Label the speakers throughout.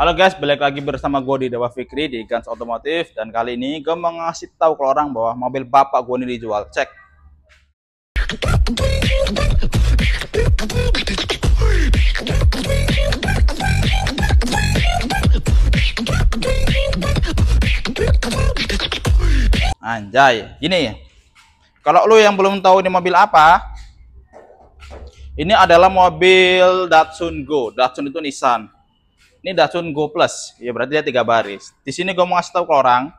Speaker 1: Halo guys, balik lagi bersama gue di Dewa Fikri di Gans Otomotif. Dan kali ini gue mau ngasih tahu ke orang bahwa mobil bapak gue ini dijual. Cek. Anjay, gini. Kalau lu yang belum tahu ini mobil apa, ini adalah mobil Datsun Go. Datsun itu Nissan. Ini Datsun Go Plus, ya berarti dia 3 baris. Di sini gue mau ngasih tahu ke orang,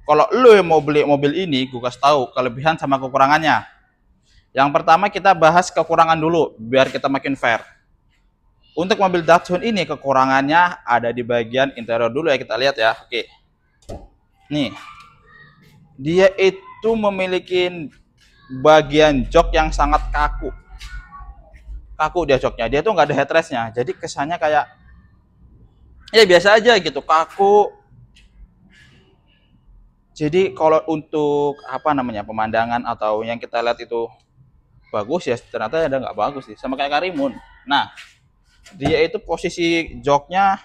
Speaker 1: kalau lu yang mau beli mobil ini, gue kasih tahu kelebihan sama kekurangannya. Yang pertama kita bahas kekurangan dulu, biar kita makin fair. Untuk mobil Datsun ini kekurangannya ada di bagian interior dulu ya, kita lihat ya. Oke, nih, dia itu memiliki bagian jok yang sangat kaku. Kaku dia joknya, dia tuh nggak ada headrestnya, jadi kesannya kayak ya biasa aja gitu, kaku. Jadi kalau untuk apa namanya pemandangan atau yang kita lihat itu bagus ya, ternyata ada nggak bagus sih, sama kayak Karimun. Nah, dia itu posisi joknya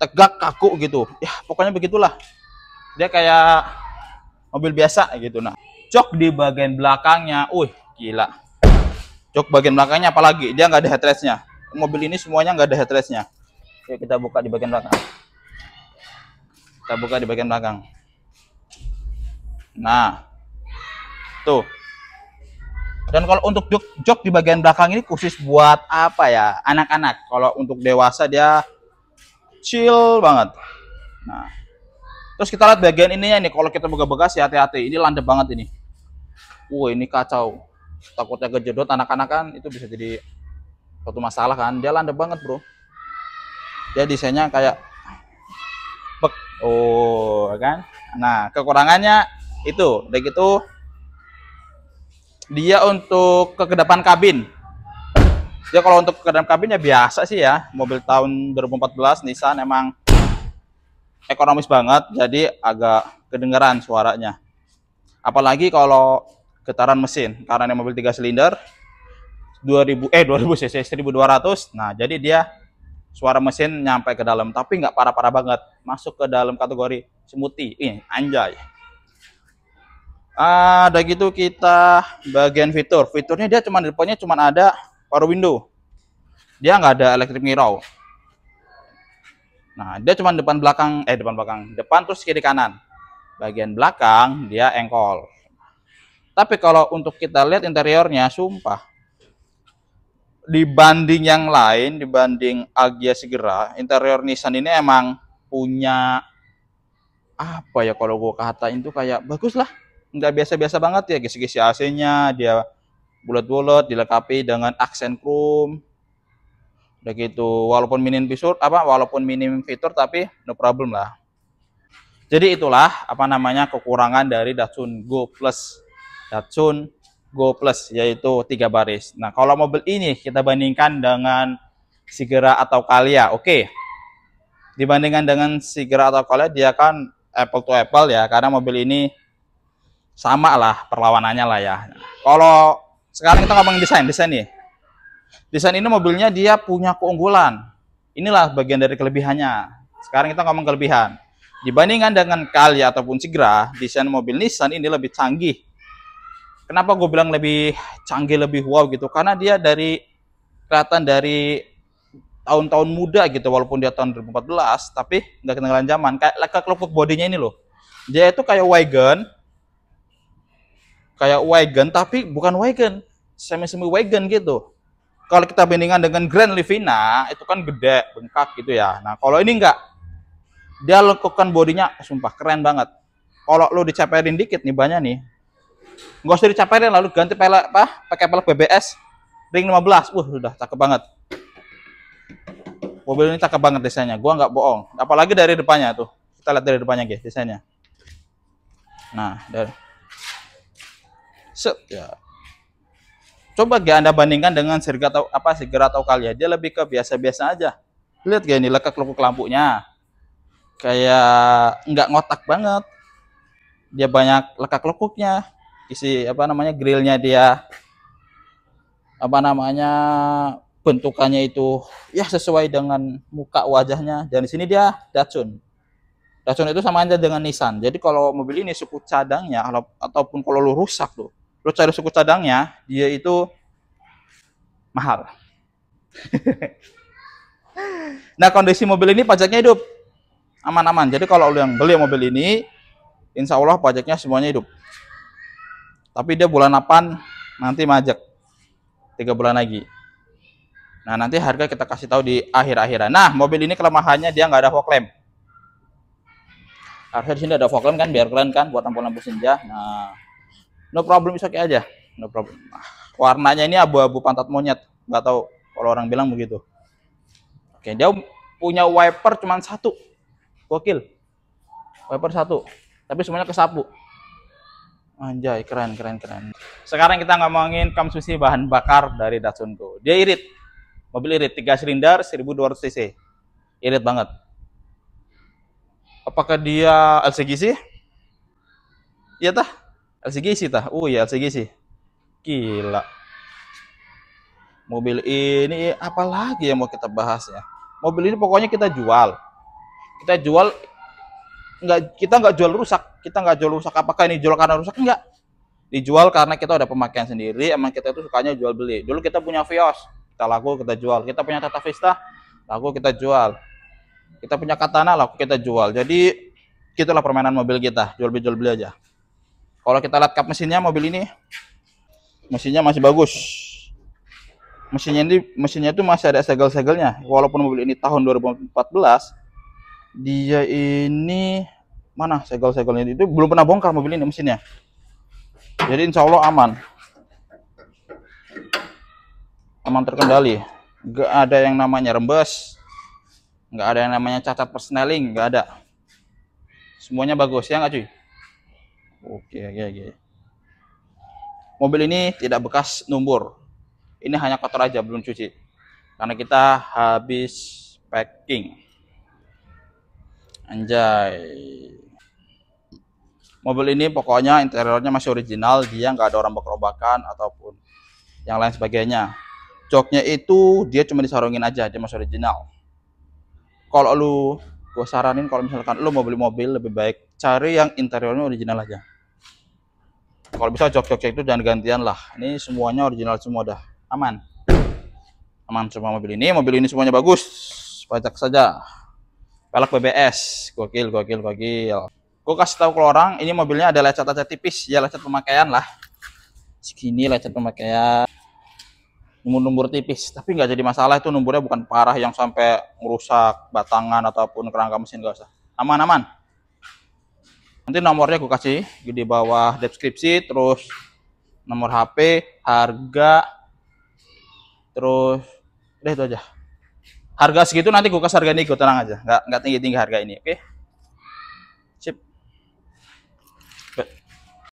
Speaker 1: tegak kaku gitu ya, pokoknya begitulah, dia kayak mobil biasa gitu. Nah, jok di bagian belakangnya, gila, jok bagian belakangnya apalagi dia nggak ada headrestnya. Mobil ini semuanya nggak ada headrestnya. Oke, kita buka di bagian belakang. Kita buka di bagian belakang. Nah, tuh. Dan kalau untuk jok di bagian belakang ini khusus buat apa ya? Anak-anak. Kalau untuk dewasa dia chill banget. Nah, terus kita lihat bagian ininya nih. Kalau kita buka bekas ya hati-hati. Ini landep banget ini. Ini kacau. Takutnya kejedot anak-anak kan itu bisa jadi suatu masalah kan. Dia landep banget, bro. Dia desainnya kayak kan. Nah, kekurangannya itu udah gitu, dia untuk kekedapan kabin. Dia kalau untuk kekedapan kabin ya biasa sih ya, mobil tahun 2014 Nissan emang ekonomis banget, jadi agak kedengeran suaranya. Apalagi kalau getaran mesin, karena ini mobil 3 silinder 2000 cc 1200. Nah, jadi dia suara mesin nyampe ke dalam, tapi nggak parah-parah banget, masuk ke dalam kategori smoothie. Ini anjay. Ada gitu kita bagian fiturnya dia cuma di depannya cuma ada power window, dia nggak ada electric mirror. Nah, dia cuma depan terus kiri kanan. Bagian belakang dia engkol. Tapi kalau untuk kita lihat interiornya, sumpah dibanding yang lain, dibanding Agya Segera, interior Nissan ini emang punya apa ya, kalau gue katain tuh kayak bagus lah, nggak biasa-biasa banget ya. Kisi-kisi AC-nya dia bulat-bulat, dilengkapi dengan aksen chrome. Udah gitu, walaupun minim fitur tapi no problem lah. Jadi itulah apa namanya kekurangan dari Datsun Go Plus. Datsun Go Plus yaitu 3 baris. Nah, kalau mobil ini kita bandingkan dengan Sigera atau Calya, oke. Dibandingkan dengan Sigera atau Calya, dia kan apple to apple ya, karena mobil ini sama lah perlawanannya lah ya. Kalau sekarang kita ngomongin desain nih. Desain ini mobilnya dia punya keunggulan. Inilah bagian dari kelebihannya. Sekarang kita ngomong kelebihan. Dibandingkan dengan Calya ataupun Sigera, desain mobil Nissan ini lebih canggih. Kenapa gue bilang lebih canggih, lebih wow gitu? Karena dia kelihatan dari tahun-tahun muda gitu, walaupun dia tahun 2014, tapi nggak ketinggalan zaman. Kayak lekuk-lekuk bodinya ini loh. Dia itu kayak wagon, tapi bukan wagon, semi wagon gitu. Kalau kita bandingkan dengan Grand Livina, itu kan gede, bengkak gitu ya. Nah, kalau ini enggak, dia lekukkan bodinya, sumpah keren banget. Kalau lo diceperin dikit nih banyak nih, nggak usah dicaperin, lalu ganti pelek pakai pelek BBS ring 15, udah cakep banget. Mobil ini cakep banget desainnya, gua nggak bohong. Apalagi dari depannya tuh, kita lihat dari depannya guys desainnya. Nah, ya. Coba Anda bandingkan dengan Sigera atau Calya, dia lebih ke biasa-biasa aja. Lihat gak ini lekuk-lekuk lampunya, kayak nggak ngotak banget. Dia banyak lekuk-lekuknya. Isi grillnya dia bentukannya itu ya sesuai dengan muka wajahnya. Dan di sini dia Datsun. Datsun itu sama aja dengan Nissan. Jadi kalau mobil ini suku cadangnya ataupun kalau lu rusak tuh, lu cari suku cadangnya, dia itu mahal. Nah, kondisi mobil ini pajaknya hidup. Aman-aman. Jadi kalau lu yang beli mobil ini, insya Allah pajaknya semuanya hidup. Tapi dia bulan 8 nanti majek. 3 bulan lagi. Nah, nanti harga kita kasih tahu di akhir-akhiran. Nah, mobil ini kelemahannya dia nggak ada fog lamp. Harusnya di sini ada fog lamp kan, biar keren kan, buat lampu-lampu senja. Nah, no problem, bisa kayak aja, no problem. Warnanya ini abu-abu pantat monyet, nggak tahu kalau orang bilang begitu. Oke, dia punya wiper cuma satu, gokil. Wiper satu, tapi semuanya kesapu. Anjay, keren. Sekarang kita ngomongin konsumsi bahan bakar dari Datsun Go. Dia irit, mobil irit, 3 silinder, 1200 cc, irit banget. Apakah dia LCGC? Iya tah, LCGC tah. Oh iya, LCGC. Gila. Mobil ini apalagi yang mau kita bahas ya? Mobil ini pokoknya kita jual. Kita nggak jual rusak. Apakah ini jual karena rusak? Enggak. Dijual karena kita udah pemakaian sendiri. Emang kita itu sukanya jual beli. Dulu kita punya Vios, kita laku, kita jual. Kita punya Tata Vista, laku, kita jual. Kita punya Katana, laku, kita jual. Jadi gitulah permainan mobil kita, jual beli aja. Kalau kita lihat kap mesinnya, mobil ini mesinnya masih bagus. Mesinnya itu masih ada segel-segelnya. Walaupun mobil ini tahun 2014, dia ini mana segel-segelnya itu belum pernah bongkar mobil ini mesinnya. Jadi insya Allah aman terkendali. Nggak ada yang namanya rembes, nggak ada yang namanya cacat persneling, nggak ada. Semuanya bagus ya nggak cuy? Oke. Mobil ini tidak bekas numbur. Ini hanya kotor aja, belum cuci. Karena kita habis packing. Anjay. Mobil ini pokoknya interiornya masih original, dia nggak ada rombak-rombakan ataupun yang lain sebagainya. Joknya itu dia cuma disarungin aja, dia masih original. Kalau gue saranin kalau misalkan lu mau beli mobil, lebih baik cari yang interiornya original aja. Kalau bisa jok-joknya itu jangan gantian lah. Ini semuanya original semua dah. Aman semua mobil ini semuanya bagus. Pajak saja. Pelek BBS, gokil. Gue kasih tahu ke orang, ini mobilnya ada lecet-lecet tipis, ya lecet pemakaian lah. Segini lecet pemakaian. Numur tipis, tapi nggak jadi masalah, itu numurnya bukan parah yang sampai merusak batangan ataupun kerangka mesin, nggak usah. Aman. Nanti nomornya gue kasih di bawah deskripsi, terus nomor HP, harga, terus udah itu aja. Harga segitu nanti gue kasih harga ini, gue tenang aja, nggak tinggi harga ini, oke?